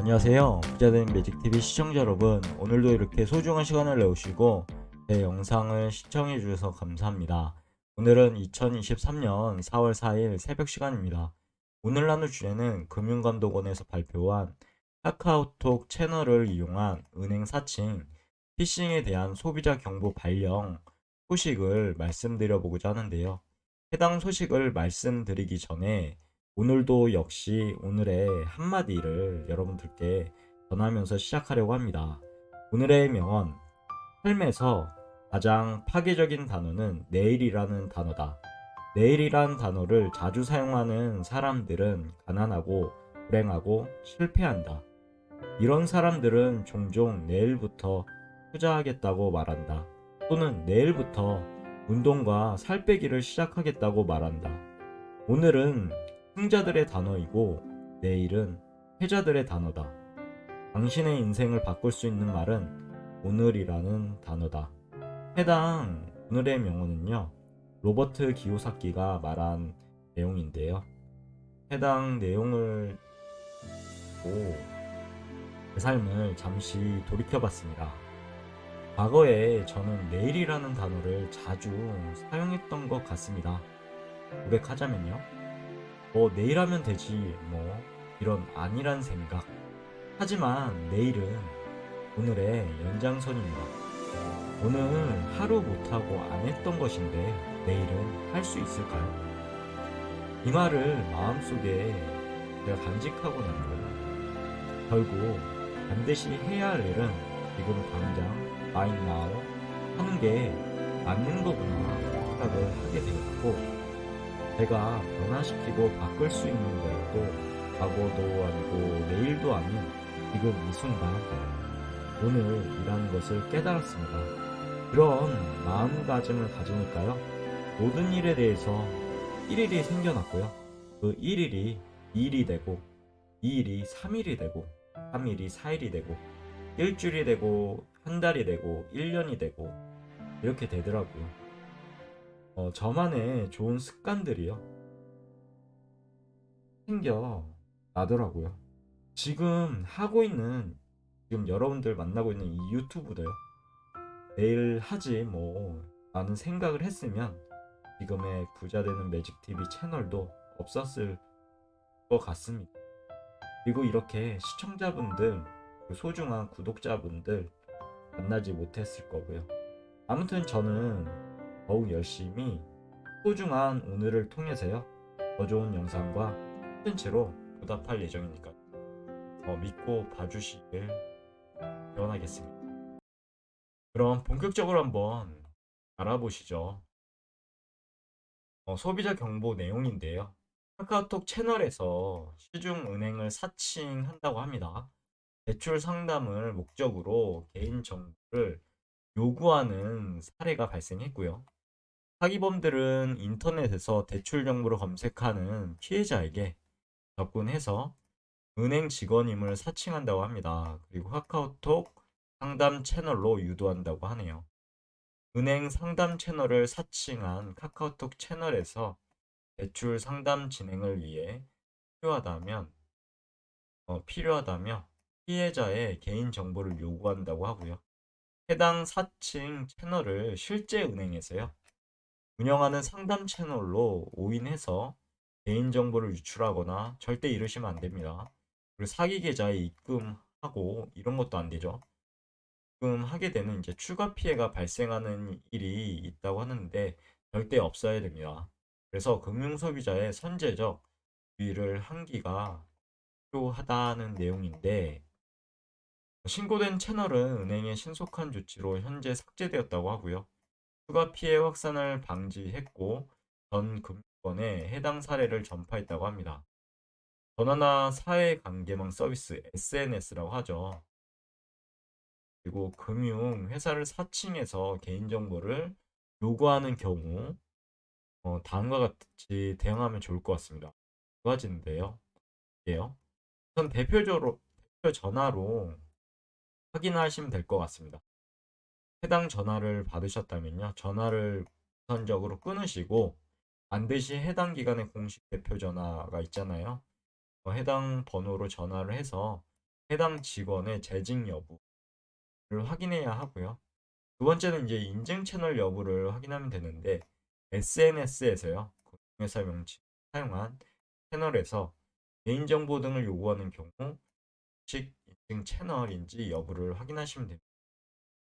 안녕하세요. 부자된 매직TV 시청자 여러분, 오늘도 이렇게 소중한 시간을 내오시고 제 영상을 시청해 주셔서 감사합니다. 오늘은 2023년 4월 4일 새벽 시간입니다. 오늘 나눌 주제는 금융감독원에서 발표한 카카오톡 채널을 이용한 은행 사칭, 피싱에 대한 소비자 경보 발령 소식을 말씀드려 보고자 하는데요. 해당 소식을 말씀드리기 전에 오늘도 역시 오늘의 한마디를 여러분들께 전하면서 시작하려고 합니다. 오늘의 명언, 삶에서 가장 파괴적인 단어는 내일이라는 단어다. 내일이란 단어를 자주 사용하는 사람들은 가난하고 불행하고 실패한다. 이런 사람들은 종종 내일부터 투자하겠다고 말한다. 또는 내일부터 운동과 살 빼기를 시작하겠다고 말한다. 오늘은 승자들의 단어이고 내일은 패자들의 단어다. 당신의 인생을 바꿀 수 있는 말은 오늘이라는 단어다. 해당 오늘의 명언은요, 로버트 기요사키가 말한 내용인데요. 해당 내용을 보고 제 삶을 잠시 돌이켜봤습니다. 과거에 저는 내일이라는 단어를 자주 사용했던 것 같습니다. 고백하자면요, 내일 하면 되지, 이런 안일한 생각. 하지만 내일은 오늘의 연장선입니다. 오늘 하루 못하고 안 했던 것인데 내일은 할 수 있을까요? 이 말을 마음속에 제가 간직하고 난 거예요. 결국 반드시 해야 할 일은 지금 당장 right now 하는 게 맞는 거구나 생각을 하게 되었고, 제가 변화시키고 바꿀 수 있는 것도 과거도 아니고 내일도 아닌 지금 이 순간 오늘이라는 것을 깨달았습니다. 그런 마음가짐을 가지니까요, 모든 일에 대해서 1일이 생겨났고요, 그 1일이 2일이 되고 2일이 3일이 되고 3일이 4일이 되고 일주일이 되고 한 달이 되고 1년이 되고 이렇게 되더라고요. 저만의 좋은 습관들이요 생겨나더라고요. 지금 하고 있는, 지금 여러분들 만나고 있는 이 유튜브도요, 내일 하지 라는 생각을 했으면 지금의 부자되는 매직TV 채널도 없었을 것 같습니다. 그리고 이렇게 시청자분들, 소중한 구독자분들 만나지 못했을 거고요. 아무튼 저는 더욱 열심히 소중한 오늘을 통해서요, 더 좋은 영상과 콘텐츠로 보답할 예정이니까 믿고 봐주시길 기원하겠습니다. 그럼 본격적으로 한번 알아보시죠. 소비자 경보 내용인데요. 카카오톡 채널에서 시중은행을 사칭한다고 합니다. 대출 상담을 목적으로 개인 정보를 요구하는 사례가 발생했고요. 사기범들은 인터넷에서 대출 정보를 검색하는 피해자에게 접근해서 은행 직원임을 사칭한다고 합니다. 그리고 카카오톡 상담 채널로 유도한다고 하네요. 은행 상담 채널을 사칭한 카카오톡 채널에서 대출 상담 진행을 위해 필요하다며 피해자의 개인 정보를 요구한다고 하고요. 해당 사칭 채널을 실제 은행에서요, 운영하는 상담 채널로 오인해서 개인정보를 유출하거나 절대 이러시면 안 됩니다. 그리고 사기 계좌에 입금하고 이런 것도 안 되죠. 입금하게 되면 이제 추가 피해가 발생하는 일이 있다고 하는데 절대 없어야 됩니다. 그래서 금융소비자의 선제적 유의를 한기가 필요하다는 내용인데, 신고된 채널은 은행의 신속한 조치로 현재 삭제되었다고 하고요. 추가 피해 확산을 방지했고 전 금융권에 해당 사례를 전파했다고 합니다. 전화나 사회관계망 서비스 SNS라고 하죠. 그리고 금융 회사를 사칭해서 개인정보를 요구하는 경우 다음과 같이 대응하면 좋을 것 같습니다. 두 가지인데요. 우선 대표 전화로 확인하시면 될 것 같습니다. 해당 전화를 받으셨다면요, 전화를 우선적으로 끊으시고 반드시 해당 기관의 공식 대표 전화가 있잖아요. 해당 번호로 전화를 해서 해당 직원의 재직 여부를 확인해야 하고요. 두 번째는 이제 인증 채널 여부를 확인하면 되는데 SNS에서요. 공유회사 명칭 사용한 채널에서 개인정보 등을 요구하는 경우 공식 인증 채널인지 여부를 확인하시면 됩니다.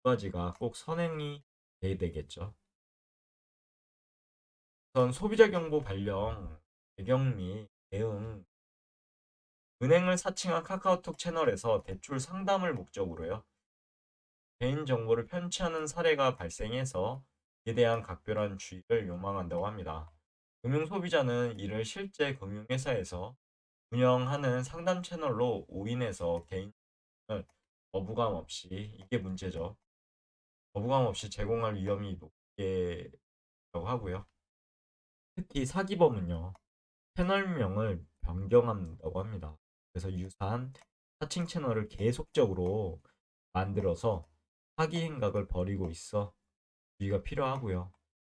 두 가지가 꼭 선행이 돼야 되겠죠. 우선 소비자 정보 발령, 배경 및 대응, 은행을 사칭한 카카오톡 채널에서 대출 상담을 목적으로요. 개인정보를 편취하는 사례가 발생해서 이에 대한 각별한 주의를 요망한다고 합니다. 금융소비자는 이를 실제 금융회사에서 운영하는 상담 채널로 오인해서 개인을 거부감 없이 이게 문제죠. 거부감 없이 제공할 위험이 높게라고 하고요. 특히 사기범은요. 채널명을 변경한다고 합니다. 그래서 유사한 사칭 채널을 계속적으로 만들어서 사기 행각을 벌이고 있어 주의가 필요하고요.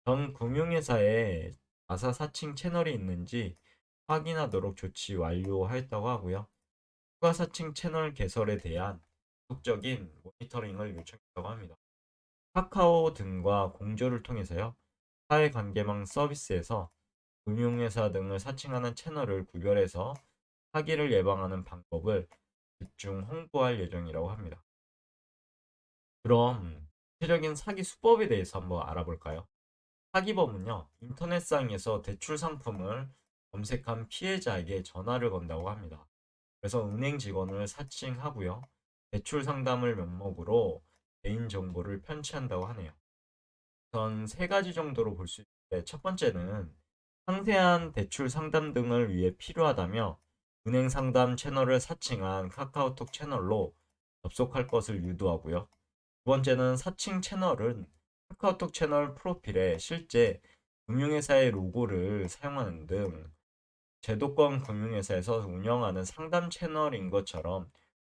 전 금융회사에 자사 사칭 채널이 있는지 확인하도록 조치 완료하였다고 하고요. 추가 사칭 채널 개설에 대한 지속적인 모니터링을 요청했다고 합니다. 카카오 등과 공조를 통해서요. 사회관계망 서비스에서 금융회사 등을 사칭하는 채널을 구별해서 사기를 예방하는 방법을 집중 홍보할 예정이라고 합니다. 그럼 구체적인 사기 수법에 대해서 한번 알아볼까요? 사기범은요, 인터넷상에서 대출 상품을 검색한 피해자에게 전화를 건다고 합니다. 그래서 은행 직원을 사칭하고요, 대출 상담을 명목으로 개인정보를 편취한다고 하네요. 우선 세 가지 정도로 볼 수 있는데, 첫 번째는 상세한 대출 상담 등을 위해 필요하다며 은행 상담 채널을 사칭한 카카오톡 채널로 접속할 것을 유도하고요. 두 번째는 사칭 채널은 카카오톡 채널 프로필에 실제 금융회사의 로고를 사용하는 등 제도권 금융회사에서 운영하는 상담 채널인 것처럼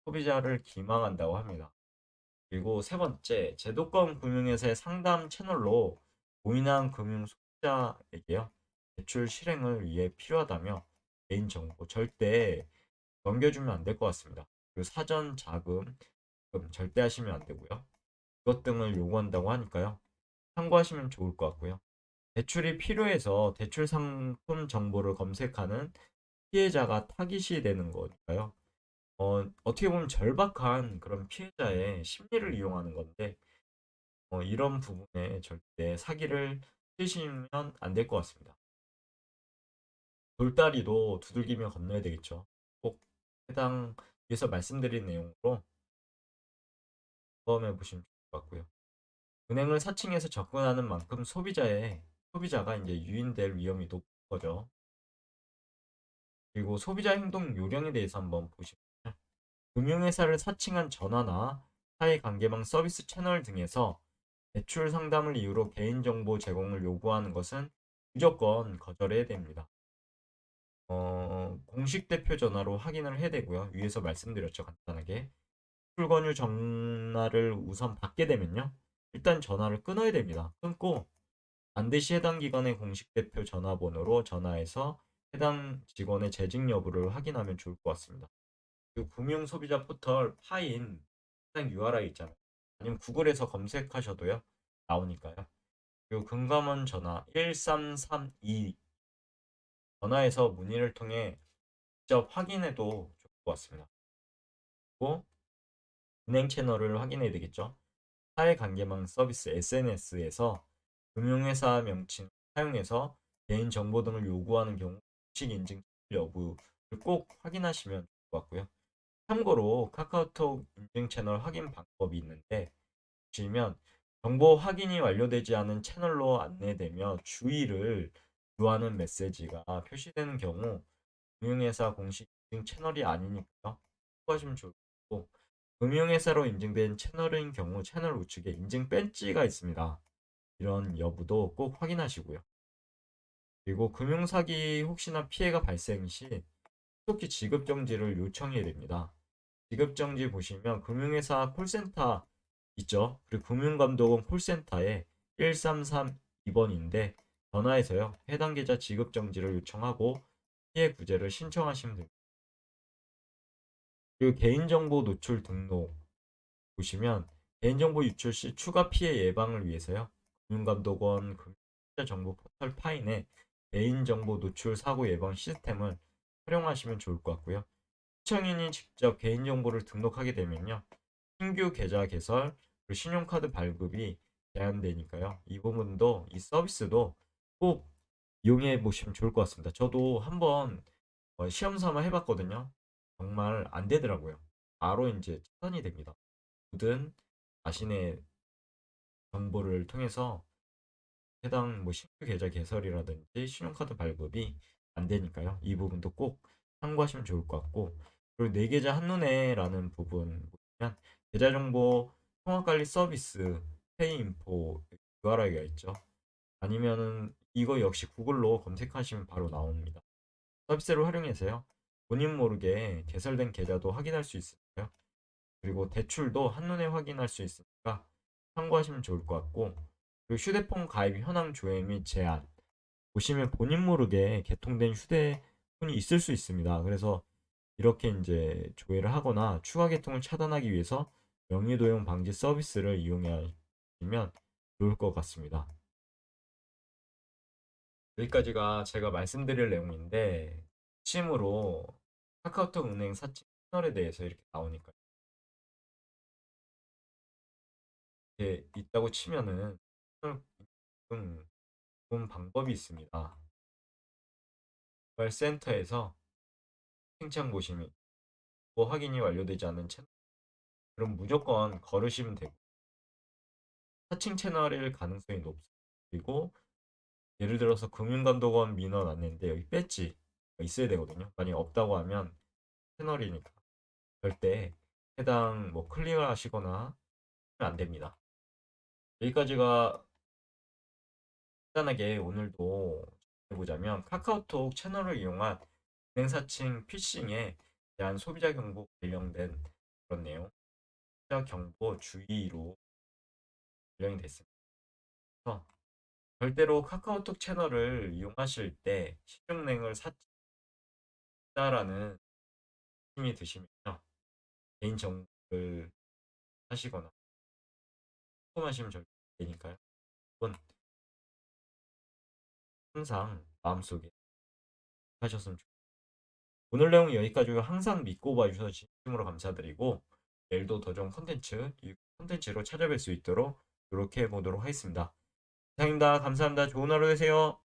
소비자를 기망한다고 합니다. 그리고 세 번째, 제도권 금융회사의 상담 채널로 고인한 금융 소비자에게요. 대출 실행을 위해 필요하다며 개인정보 절대 넘겨주면 안 될 것 같습니다. 그리고 사전 자금 절대 하시면 안 되고요. 이것 등을 요구한다고 하니까요. 참고하시면 좋을 것 같고요. 대출이 필요해서 대출 상품 정보를 검색하는 피해자가 타깃이 되는 거니까요. 어떻게 보면 절박한 그런 피해자의 심리를 이용하는 건데, 이런 부분에 절대 사기를 치시면 안 될 것 같습니다. 돌다리도 두들기며 건너야 되겠죠. 꼭 해당 위에서 말씀드린 내용으로 점검해 보시면 좋을 것 같고요. 은행을 사칭해서 접근하는 만큼 소비자가 이제 유인될 위험이 높은 거죠. 그리고 소비자 행동 요령에 대해서 한번 보시면 금융회사를 사칭한 전화나 사회관계망 서비스 채널 등에서 대출 상담을 이유로 개인정보 제공을 요구하는 것은 무조건 거절해야 됩니다. 공식 대표 전화로 확인을 해야 되고요. 위에서 말씀드렸죠, 간단하게. 대출 권유 전화를 우선 받게 되면요. 일단 전화를 끊어야 됩니다. 끊고 반드시 해당 기관의 공식 대표 전화번호로 전화해서 해당 직원의 재직 여부를 확인하면 좋을 것 같습니다. 그 금융 소비자 포털 파인 해당 URI 있잖아요. 아니면 구글에서 검색하셔도요. 나오니까요. 그리고 금감원 전화 1332 전화해서 문의를 통해 직접 확인해도 좋을 것 같습니다. 그리고 은행 채널을 확인해야 되겠죠. 사회관계망 서비스 SNS에서 금융회사 명칭 사용해서 개인정보 등을 요구하는 경우 공식 인증 여부를 꼭 확인하시면 좋을 것 같고요. 참고로 카카오톡 인증 채널 확인 방법이 있는데 보시면 정보 확인이 완료되지 않은 채널로 안내되며 주의를 요하는 메시지가 표시되는 경우 금융회사 공식 인증 채널이 아니니까요. 참고하시면 좋을 것 같고 금융회사로 인증된 채널인 경우 채널 우측에 인증 배지가 있습니다. 이런 여부도 꼭 확인하시고요. 그리고 금융사기 혹시나 피해가 발생 시 속히 지급정지를 요청해야 됩니다. 지급정지 보시면 금융회사 콜센터 있죠. 그리고 금융감독원 콜센터에 1332번인데 전화해서요. 해당 계좌 지급정지를 요청하고 피해 구제를 신청하시면 됩니다. 그리고 개인정보 노출 등록 보시면 개인정보 유출 시 추가 피해 예방을 위해서요. 금융감독원 금융정보 포털 파인에 개인정보 노출 사고 예방 시스템을 활용하시면 좋을 것 같고요. 시청인이 직접 개인정보를 등록하게 되면요. 신규 계좌 개설, 그리고 신용카드 발급이 제한되니까요. 이 부분도 이 서비스도 꼭 이용해 보시면 좋을 것 같습니다. 저도 한번 시험 삼아 해봤거든요. 정말 안 되더라고요. 바로 이제 차단이 됩니다. 모든 자신의 정보를 통해서 해당 뭐 신규 계좌 개설이라든지 신용카드 발급이 안 되니까요. 이 부분도 꼭 참고하시면 좋을 것 같고, 그리고 내 계좌 한눈에라는 부분 보시면 계좌 정보 통합 관리 서비스 페이인포 URI가 있죠. 아니면은 이거 역시 구글로 검색하시면 바로 나옵니다. 서비스를 활용해서요. 본인 모르게 개설된 계좌도 확인할 수 있어요. 그리고 대출도 한눈에 확인할 수 있으니까 참고하시면 좋을 것 같고, 그리고 휴대폰 가입 현황 조회 및 제한 보시면 본인 모르게 개통된 휴대폰이 있을 수 있습니다. 그래서 이렇게 이제 조회를 하거나 추가 개통을 차단하기 위해서 명의 도용 방지 서비스를 이용하시면 좋을 것 같습니다. 여기까지가 제가 말씀드릴 내용인데, 핵심으로 카카오톡 은행 사칭 채널에 대해서 이렇게 나오니까 이렇게 있다고 치면은 음, 좋은 방법이 있습니다. 개발센터에서 채팅창 보시면 뭐 확인이 완료되지 않은 채널, 그럼 무조건 걸으시면 되고, 사칭 채널일 가능성이 높습니다. 그리고 예를 들어서 금융감독원 민원 왔는데 여기 배지 있어야 되거든요. 만약 없다고 하면 채널이니까 절대 해당 뭐 클릭을 하시거나 하면 안 됩니다. 여기까지가 간단하게 오늘도 해보자면 카카오톡 채널을 이용한 은행사칭 피싱에 대한 소비자 경보 관련된 그런 내용, 소비자 경보 주의로 분량이 됐습니다. 그래서 절대로 카카오톡 채널을 이용하실 때 실명을 샀다라는 힘이 드시면요. 개인 정보를 하시거나 포함하시면 절대 안 되니까요. 그건 항상 마음속에 하셨으면 좋겠습니다. 오늘 내용 여기까지고 항상 믿고 봐주셔서 진심으로 감사드리고 내일도 더 좋은 컨텐츠, 이 컨텐츠로 찾아뵐 수 있도록 노력해 보도록 하겠습니다. 이상입니다. 감사합니다. 좋은 하루 되세요.